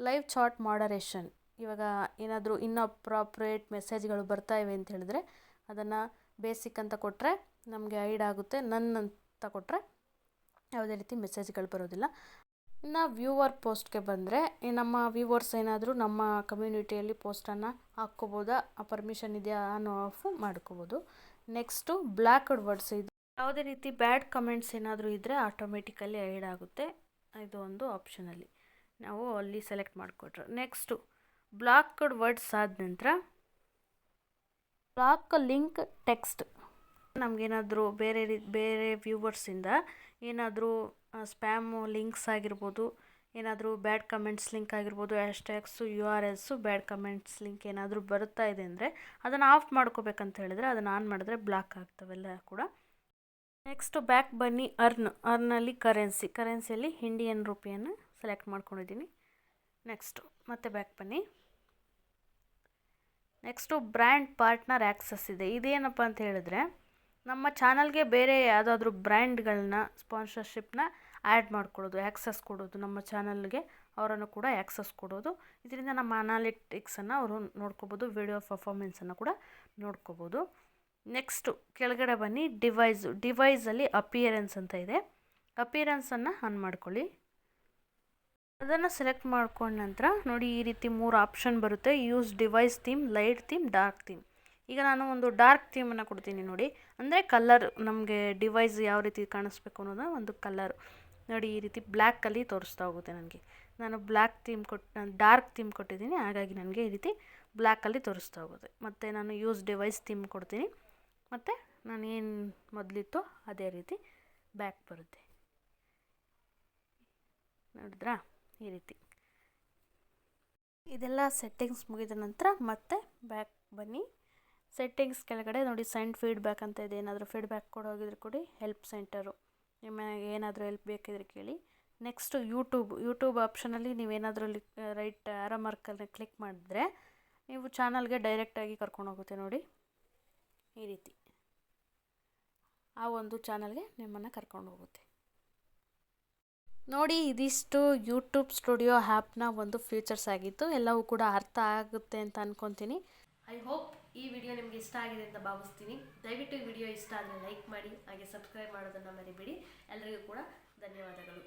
live chat moderation. ಇವಾಗ ಏನಾದರೂ ಇನ್ಅಪ್ರಾಪ್ರಿಯೇಟ್ ಮೆಸೇಜ್ಗಳು ಬರ್ತಾ ಇವೆ ಅಂತ ಹೇಳಿದ್ರೆ ಅದನ್ನು ಬೇಸಿಕ್ ಅಂತ ಕೊಟ್ಟರೆ ನಮಗೆ ಹೈಡ್ ಆಗುತ್ತೆ. ನನ್ ಅಂತ ಕೊಟ್ಟರೆ ಯಾವುದೇ ರೀತಿ ಮೆಸೇಜ್ಗಳು ಬರೋದಿಲ್ಲ. ಇನ್ನು ವ್ಯೂವರ್ ಪೋಸ್ಟ್ಗೆ ಬಂದರೆ ನಮ್ಮ ವ್ಯೂವರ್ಸ್ ಏನಾದರೂ ನಮ್ಮ ಕಮ್ಯುನಿಟಿಯಲ್ಲಿ ಪೋಸ್ಟನ್ನು ಹಾಕ್ಕೋಬೋದಾ, ಆ ಪರ್ಮಿಷನ್ ಇದೆಯಾ ಆನ್ ಆಫ್ ಮಾಡ್ಕೋಬೋದು. Next blocked words. ಇದು ಯಾವುದೇ ರೀತಿ ಬ್ಯಾಡ್ ಕಮೆಂಟ್ಸ್ ಏನಾದರೂ ಇದ್ದರೆ ಆಟೋಮೆಟಿಕಲಿ ಹೈಡ್ ಆಗುತ್ತೆ. ಇದು ಒಂದು ಆಪ್ಷನಲ್ಲಿ ನಾವು ಅಲ್ಲಿ ಸೆಲೆಕ್ಟ್ ಮಾಡಿಕೊಟ್ರೆ. ನೆಕ್ಸ್ಟು ಬ್ಲಾಕ್ಡ್ ವರ್ಡ್ಸ್ ಆದ ನಂತರ ಬ್ಲಾಕ್ ಲಿಂಕ್ ಟೆಕ್ಸ್ಟ್. ನಮಗೇನಾದರೂ ಬೇರೆ ವ್ಯೂವರ್ಸಿಂದ ಏನಾದರೂ ಸ್ಪ್ಯಾಮು ಲಿಂಕ್ಸ್ ಆಗಿರ್ಬೋದು, ಏನಾದರೂ ಬ್ಯಾಡ್ ಕಮೆಂಟ್ಸ್ ಲಿಂಕ್ ಆಗಿರ್ಬೋದು, ಹ್ಯಾಶ್ಟ್ಯಾಗ್ಸು URLs ಬ್ಯಾಡ್ ಕಮೆಂಟ್ಸ್ ಲಿಂಕ್ ಏನಾದರೂ ಬರ್ತಾ ಇದೆ ಅಂದರೆ ಅದನ್ನು ಆಫ್ ಮಾಡ್ಕೋಬೇಕಂತ ಹೇಳಿದ್ರೆ ಅದನ್ನು ಆನ್ ಮಾಡಿದ್ರೆ ಬ್ಲಾಕ್ ಆಗ್ತವೆಲ್ಲ ಕೂಡ. ನೆಕ್ಸ್ಟು ಬ್ಯಾಕ್ ಬನ್ನಿ. ಅರ್ನಲ್ಲಿ ಕರೆನ್ಸಿಯಲ್ಲಿ ಇಂಡಿಯನ್ ರೂಪಿಯನ್ನು ಸೆಲೆಕ್ಟ್ ಮಾಡ್ಕೊಂಡಿದ್ದೀನಿ. ನೆಕ್ಸ್ಟು ಮತ್ತೆ ಬ್ಯಾಕ್ ಬನ್ನಿ. ನೆಕ್ಸ್ಟು ಬ್ರ್ಯಾಂಡ್ ಪಾರ್ಟ್ನರ್ ಆ್ಯಕ್ಸಸ್ ಇದೆ. ಇದೇನಪ್ಪ ಅಂತ ಹೇಳಿದ್ರೆ ನಮ್ಮ ಚಾನಲ್ಗೆ ಬೇರೆ ಯಾವುದಾದ್ರೂ ಬ್ರ್ಯಾಂಡ್ಗಳನ್ನ ಸ್ಪಾನ್ಸರ್ಶಿಪ್ನ ಆ್ಯಡ್ ಮಾಡ್ಕೊಳ್ಳೋದು, ಆ್ಯಕ್ಸಸ್ ಕೊಡೋದು, ನಮ್ಮ ಚಾನಲ್ಗೆ ಅವರನ್ನು ಕೂಡ ಆ್ಯಕ್ಸಸ್ ಕೊಡೋದು. ಇದರಿಂದ ನಮ್ಮ ಅನಾಲಿಟಿಕ್ಸನ್ನು ಅವರು ನೋಡ್ಕೋಬೋದು, ವಿಡಿಯೋ ಪರ್ಫಾರ್ಮೆನ್ಸನ್ನು ಕೂಡ ನೋಡ್ಕೋಬೋದು. ನೆಕ್ಸ್ಟು ಕೆಳಗಡೆ ಬನ್ನಿ. ಡಿವೈಸಲ್ಲಿ ಅಪಿಯರೆನ್ಸ್ ಅಂತ ಇದೆ. ಅಪಿಯರೆನ್ಸನ್ನು ಆನ್ ಮಾಡ್ಕೊಳ್ಳಿ. ಅದನ್ನು ಸೆಲೆಕ್ಟ್ ಮಾಡ್ಕೊಂಡ ನಂತರ ನೋಡಿ ಈ ರೀತಿ 3 ಆಪ್ಷನ್ ಬರುತ್ತೆ. Use device theme, light theme, dark theme. ಈಗ ನಾನು ಒಂದು ಡಾರ್ಕ್ ಥೀಮನ್ನು ಕೊಡ್ತೀನಿ ನೋಡಿ. ಅಂದರೆ ಕಲರ್ ನಮಗೆ ಡಿವೈಸ್ ಯಾವ ರೀತಿ ಕಾಣಿಸ್ಬೇಕು ಅನ್ನೋದು ಒಂದು ಕಲರ್ ನೋಡಿ. ಈ ರೀತಿ ಬ್ಲ್ಯಾಕಲ್ಲಿ ತೋರಿಸ್ತಾ ಹೋಗುತ್ತೆ ನನಗೆ. ನಾನು ಡಾರ್ಕ್ ಥೀಮ್ ಕೊಟ್ಟಿದ್ದೀನಿ, ಹಾಗಾಗಿ ನನಗೆ ಈ ರೀತಿ ಬ್ಲ್ಯಾಕಲ್ಲಿ ತೋರಿಸ್ತಾ ಹೋಗುತ್ತೆ. ಮತ್ತು ನಾನು ಯೂಸ್ ಡಿವೈಸ್ ಥೀಮ್ ಕೊಡ್ತೀನಿ. ಮತ್ತು ನಾನು ಏನು ಮೊದಲಿತ್ತೋ ಅದೇ ರೀತಿ ಬ್ಯಾಕ್ ಬರುತ್ತೆ. ನೋಡಿದ್ರಾ ಈ ರೀತಿ. ಇದೆಲ್ಲ ಸೆಟ್ಟಿಂಗ್ಸ್ ಮುಗಿದ ನಂತರ ಮತ್ತೆ ಬ್ಯಾಕ್ ಬನ್ನಿ. ಸೆಟ್ಟಿಂಗ್ಸ್ ಕೆಳಗಡೆ ನೋಡಿ ಸೆಂಡ್ ಫೀಡ್ಬ್ಯಾಕ್ ಅಂತ ಇದೆ. ಏನಾದರೂ ಫೀಡ್ಬ್ಯಾಕ್ ಕೊಡೋಗಿದ್ರೆ ಕೊಡಿ. ಹೆಲ್ಪ್ ಸೆಂಟರು, ನಿಮಗೆ ಏನಾದರೂ ಹೆಲ್ಪ್ ಬೇಕಿದ್ರೆ ಕೇಳಿ. ನೆಕ್ಸ್ಟು ಯೂಟ್ಯೂಬ್ ಆಪ್ಷನಲ್ಲಿ ನೀವೇನಾದರೂ ರೈಟ್ ಆರೋ ಮಾರ್ಕಲ್ಲಿ ಕ್ಲಿಕ್ ಮಾಡಿದ್ರೆ ನೀವು ಚಾನಲ್ಗೆ ಡೈರೆಕ್ಟಾಗಿ ಕರ್ಕೊಂಡು ಹೋಗುತ್ತೆ ನೋಡಿ. ಈ ರೀತಿ ಆ ಒಂದು ಚಾನಲ್ಗೆ ನಿಮ್ಮನ್ನು ಕರ್ಕೊಂಡು ಹೋಗುತ್ತೆ ನೋಡಿ. ಇದಿಷ್ಟು ಯೂಟ್ಯೂಬ್ ಸ್ಟುಡಿಯೋ ಆ್ಯಪ್ನ ಒಂದು ಫೀಚರ್ಸ್ ಆಗಿತ್ತು. ಎಲ್ಲವೂ ಕೂಡ ಅರ್ಥ ಆಗುತ್ತೆ ಅಂತ ಅಂದ್ಕೊತೀನಿ. ಐ ಹೋಪ್ ಈ ವಿಡಿಯೋ ನಿಮಗೆ ಇಷ್ಟ ಆಗಿದೆ ಅಂತ ಭಾವಿಸ್ತೀನಿ. ದಯವಿಟ್ಟು ಈ ವಿಡಿಯೋ ಇಷ್ಟ ಆದರೆ ಲೈಕ್ ಮಾಡಿ, ಹಾಗೆ ಸಬ್ಸ್ಕ್ರೈಬ್ ಮಾಡೋದನ್ನು ಮರಿಬೇಡಿ. ಎಲ್ಲರಿಗೂ ಕೂಡ ಧನ್ಯವಾದಗಳು.